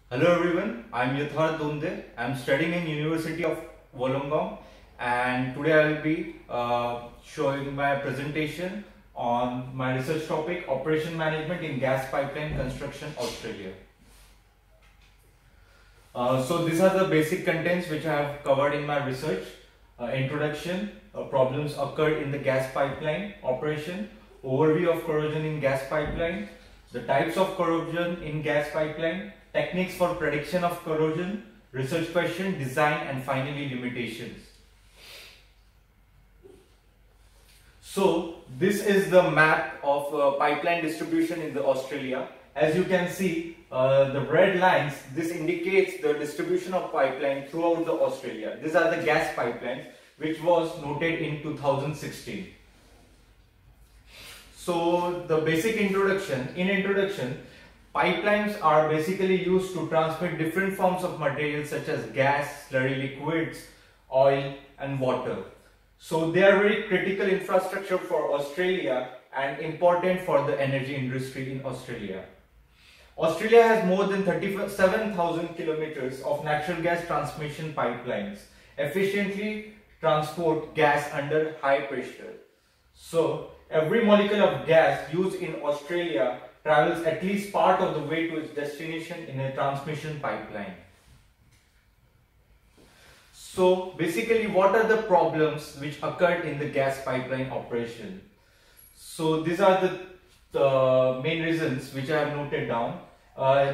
Hello everyone, I am Yatharth Donde. I am studying in University of Wollongong, and today I will be showing my presentation on my research topic Operation Management in Gas Pipeline Construction Australia. So these are the basic contents which I have covered in my research. Introduction, problems occurred in the gas pipeline operation, overview of corrosion in gas pipeline, the types of corrosion in gas pipeline, techniques for prediction of corrosion, research question, design, and finally limitations. So this is the map of pipeline distribution in the Australia. As you can see, the red lines, this indicates the distribution of pipeline throughout the Australia. These are the gas pipelines which was noted in 2016. So the basic introduction, pipelines are basically used to transmit different forms of materials such as gas, slurry liquids, oil and water. So they are very critical infrastructure for Australia and important for the energy industry in Australia. Australia has more than 37,000 kilometers of natural gas transmission pipelines, efficiently transport gas under high pressure. So every molecule of gas used in Australia travels at least part of the way to its destination in a transmission pipeline. So basically, what are the problems which occurred in the gas pipeline operation? So these are the main reasons which I have noted down.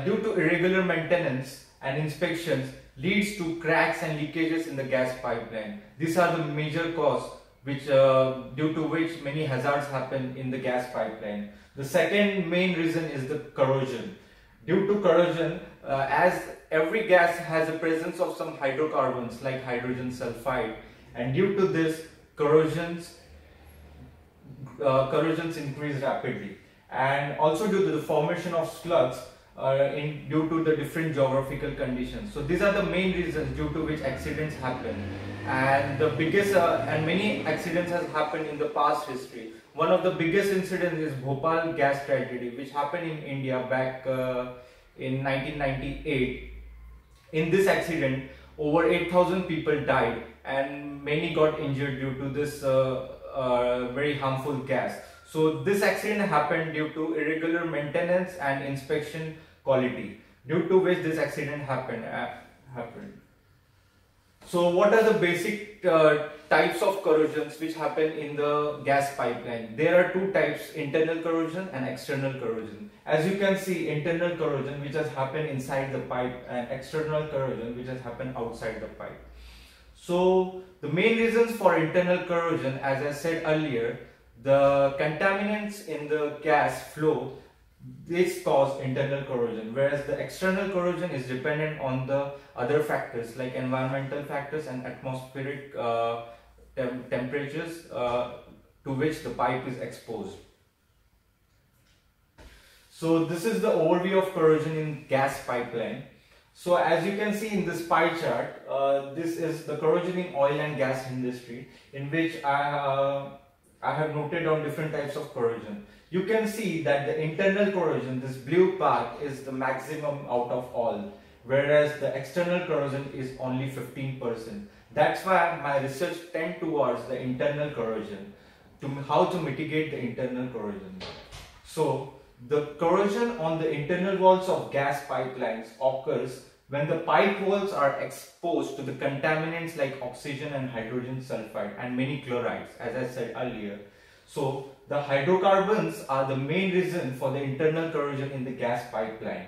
Due to irregular maintenance and inspections leads to cracks and leakages in the gas pipeline. These are the major cause which due to which many hazards happen in the gas pipeline. The second main reason is the corrosion. Due to corrosion, as every gas has a presence of some hydrocarbons like hydrogen sulfide, and due to this corrosions increase rapidly, and also due to the formation of slugs due to the different geographical conditions. So these are the main reasons due to which accidents happen, and the biggest and many accidents has happened in the past history. One of the biggest incidents is Bhopal gas tragedy, which happened in India back in 1998. In this accident, over 8,000 people died and many got injured due to this very harmful gas. So this accident happened due to irregular maintenance and inspection quality, due to which this accident happened. So what are the basic types of corrosions which happen in the gas pipeline? There are two types, internal corrosion and external corrosion. As you can see, internal corrosion which has happened inside the pipe and external corrosion which has happened outside the pipe. So the main reasons for internal corrosion, as I said earlier, the contaminants in the gas flow, this cause internal corrosion, whereas the external corrosion is dependent on the other factors like environmental factors and atmospheric temperatures to which the pipe is exposed. So this is the overview of corrosion in gas pipeline. So as you can see in this pie chart, this is the corrosion in oil and gas industry, in which I have noted down different types of corrosion. You can see that the internal corrosion, this blue part, is the maximum out of all, whereas the external corrosion is only 15%. That's why my research tend towards the internal corrosion, how to mitigate the internal corrosion. So the corrosion on the internal walls of gas pipelines occurs when the pipe walls are exposed to the contaminants like oxygen and hydrogen sulfide and many chlorides, as I said earlier. So the hydrocarbons are the main reason for the internal corrosion in the gas pipeline.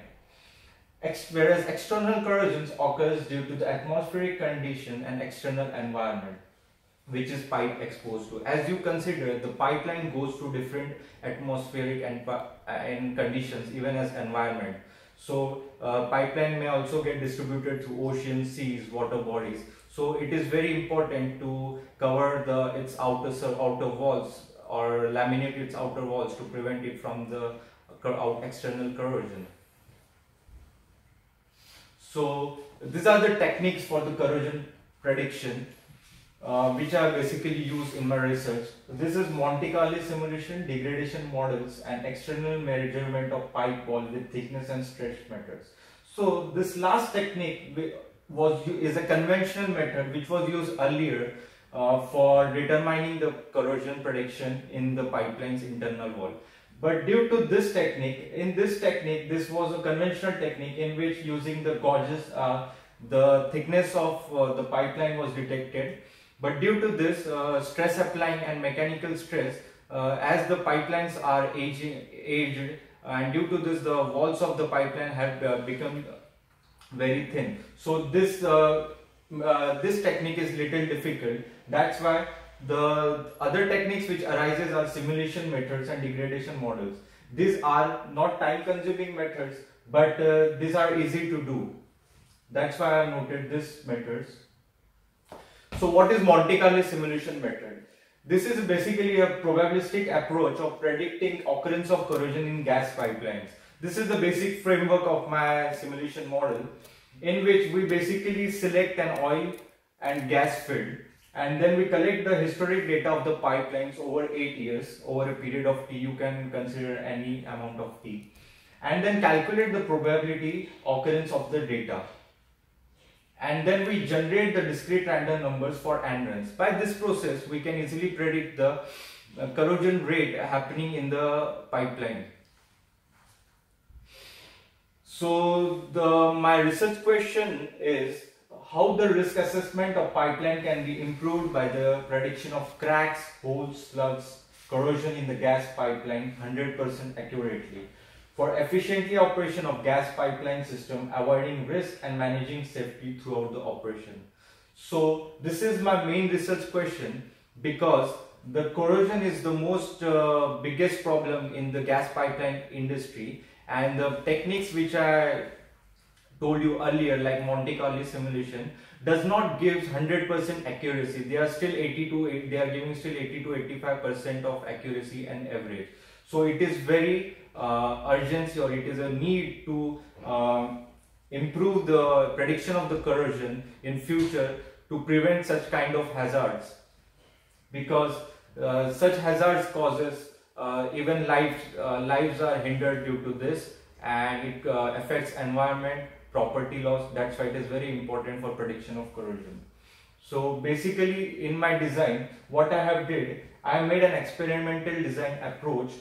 Whereas external corrosions occurs due to the atmospheric condition and external environment which is pipe exposed to. As you consider, the pipeline goes through different atmospheric and conditions, even as environment. So pipeline may also get distributed through oceans, seas, water bodies. So it is very important to cover its outer walls or laminate its outer walls to prevent it from the external corrosion. So these are the techniques for the corrosion prediction, which are basically used in my research. This is Monte Carlo simulation, degradation models, and external measurement of pipe wall with thickness and stretch methods. So this last technique is a conventional method which was used earlier for determining the corrosion prediction in the pipeline's internal wall. But due to this technique, this was a conventional technique in which using the gauges, the thickness of the pipeline was detected. But due to this stress applying and mechanical stress, as the pipelines are aged, and due to this the walls of the pipeline have become very thin. So this technique is little difficult. That's why the other techniques which arises are simulation methods and degradation models. These are not time consuming methods, but these are easy to do. That's why I noted these methods. So what is Monte Carlo simulation method? This is basically a probabilistic approach of predicting occurrence of corrosion in gas pipelines. This is the basic framework of my simulation model, in which we basically select an oil and gas field, and then we collect the historic data of the pipelines over 8 years, over a period of T. You can consider any amount of T, and then calculate the probability occurrence of the data. And then we generate the discrete random numbers for n runs. By this process, we can easily predict the corrosion rate happening in the pipeline. So my research question is how the risk assessment of pipeline can be improved by the prediction of cracks, holes, slugs, corrosion in the gas pipeline 100% accurately, for efficiently operation of gas pipeline system, avoiding risk and managing safety throughout the operation. So this is my main research question, because the corrosion is the most biggest problem in the gas pipeline industry, and the techniques which I told you earlier, like Monte Carlo simulation, does not give 100% accuracy. They are still they are giving still 80 to 85% of accuracy and average. So it is very urgency, or it is a need to improve the prediction of the corrosion in future to prevent such kind of hazards, because such hazards causes even lives are hindered due to this, and it affects environment, property loss. That's why it is very important for prediction of corrosion. So basically in my design, what I have made an experimental design approach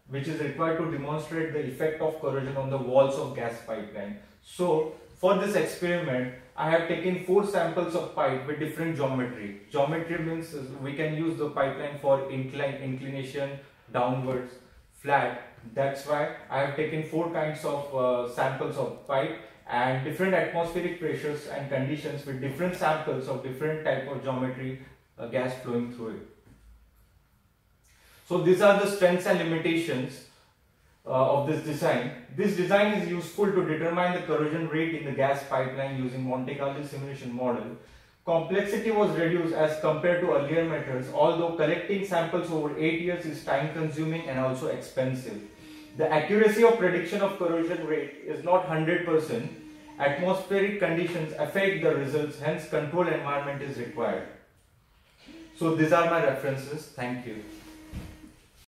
which is required to demonstrate the effect of corrosion on the walls of gas pipeline. So for this experiment, I have taken 4 samples of pipe with different geometry. Geometry means we can use the pipeline for inclination, downwards, flat. That's why I have taken 4 kinds of samples of pipe and different atmospheric pressures and conditions with different samples of different type of geometry, gas flowing through it. So these are the strengths and limitations of this design. This design is useful to determine the corrosion rate in the gas pipeline using Monte Carlo simulation model. Complexity was reduced as compared to earlier methods, although collecting samples over 8 years is time consuming and also expensive. The accuracy of prediction of corrosion rate is not 100%. Atmospheric conditions affect the results, hence controlled environment is required. So these are my references. Thank you.